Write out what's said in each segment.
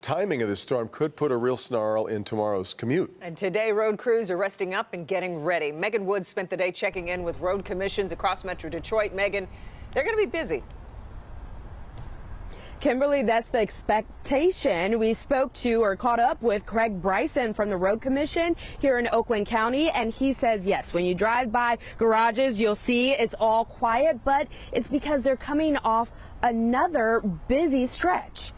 Timing of this storm could put a real snarl in tomorrow's commute. And today, road crews are resting up and getting ready. Megan Woods spent the day checking in with road commissions across Metro Detroit. Megan, they're going to be busy. Kimberly, that's the expectation. We spoke to or caught up with Craig Bryson from the Road Commission here in Oakland County, and he says, yes, when you drive by garages, you'll see it's all quiet, but it's because they're coming off another busy stretch.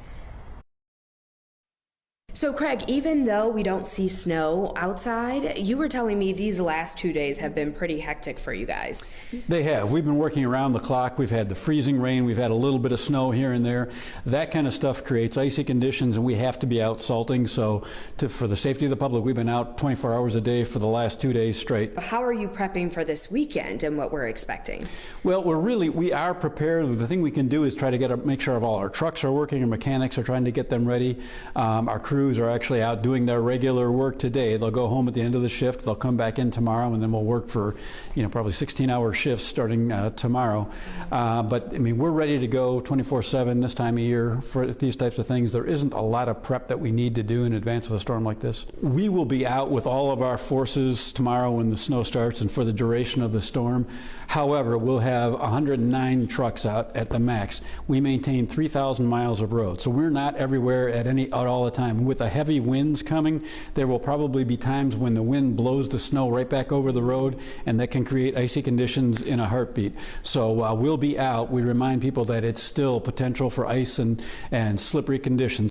So, Craig, even though we don't see snow outside, you were telling me these last 2 days have been pretty hectic for you guys. They have. We've been working around the clock. We've had the freezing rain. We've had a little bit of snow here and there. That kind of stuff creates icy conditions, and we have to be out salting. So for the safety of the public, we've been out 24 hours a day for the last 2 days straight. How are you prepping for this weekend and what we're expecting? Well, we are prepared. The thing we can do is try to make sure all our trucks are working, our mechanics are trying to get them ready. Our crews are actually out doing their regular work today. They'll go home at the end of the shift. They'll come back in tomorrow, and then we'll work for, probably 16-hour shifts starting tomorrow. But I mean, we're ready to go 24/7 this time of year for these types of things. There isn't a lot of prep that we need to do in advance of a storm like this. We will be out with all of our forces tomorrow when the snow starts and for the duration of the storm. However, we'll have 109 trucks out at the max. We maintain 3,000 miles of road, so we're not everywhere at all the time. With the heavy winds coming, there will probably be times when the wind blows the snow right back over the road, and that can create icy conditions in a heartbeat. So while we'll be out, we remind people that it's still potential for ice and slippery conditions.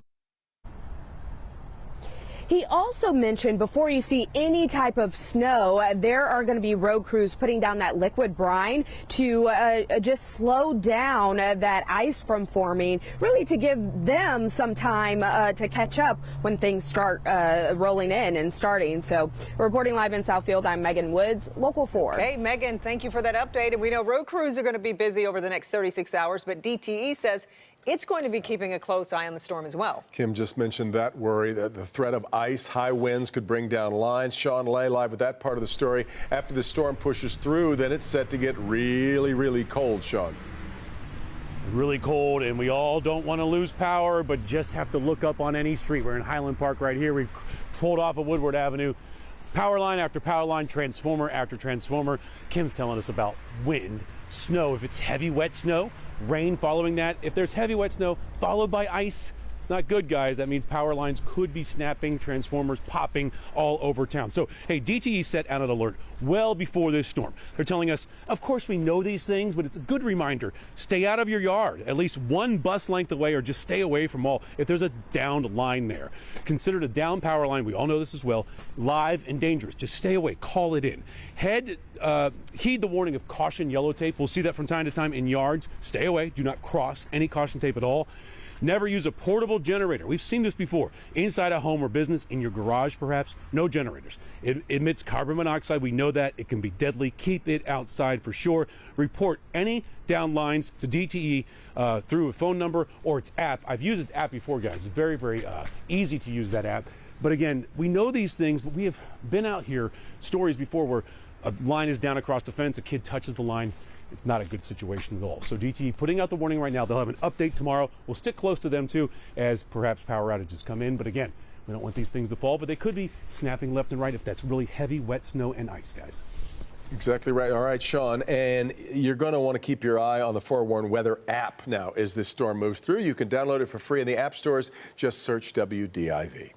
He also mentioned before you see any type of snow, there are going to be road crews putting down that liquid brine to just slow down that ice from forming, really to give them some time to catch up when things start rolling in and starting. So reporting live in Southfield, I'm Megan Woods, Local 4. Okay, Megan, thank you for that update. And we know road crews are going to be busy over the next 36 hours, but DTE says it's going to be keeping a close eye on the storm as well. Kim just mentioned that worry that the threat of ice, high winds could bring down lines. Sean Lay live with that part of the story. After the storm pushes through, then it's set to get really, really cold, Sean. Really cold, and we all don't want to lose power, but just have to look up on any street. We're in Highland Park right here. We pulled off of Woodward Avenue. Power line after power line, transformer after transformer. Kim's telling us about wind, snow, if it's heavy, wet snow, rain following that. If there's heavy, wet snow followed by ice, it's not good, guys. That means power lines could be snapping, transformers popping all over town. So, hey, DTE set out an alert well before this storm. They're telling us, of course, we know these things, but it's a good reminder. Stay out of your yard, at least one bus length away, or just stay away from all. If there's a downed line there, considered a down power line, we all know this as well, live and dangerous. Just stay away, call it in. Heed the warning of caution yellow tape. We'll see that from time to time in yards. Stay away, do not cross any caution tape at all. Never use a portable generator. We've seen this before. Inside a home or business, in your garage perhaps, no generators. It emits carbon monoxide. We know that. It can be deadly. Keep it outside for sure. Report any down lines to DTE through a phone number or its app. I've used its app before, guys. It's very, very easy to use that app. But again, we know these things, but we have been out here, stories before where a line is down across the fence, a kid touches the line. It's not a good situation at all. So DTE putting out the warning right now. They'll have an update tomorrow. We'll stick close to them too as perhaps power outages come in. But again, we don't want these things to fall, but they could be snapping left and right if that's really heavy, wet snow and ice, guys. Exactly right. All right, Sean, and you're going to want to keep your eye on the Forewarn Weather app now as this storm moves through. You can download it for free in the app stores. Just search WDIV.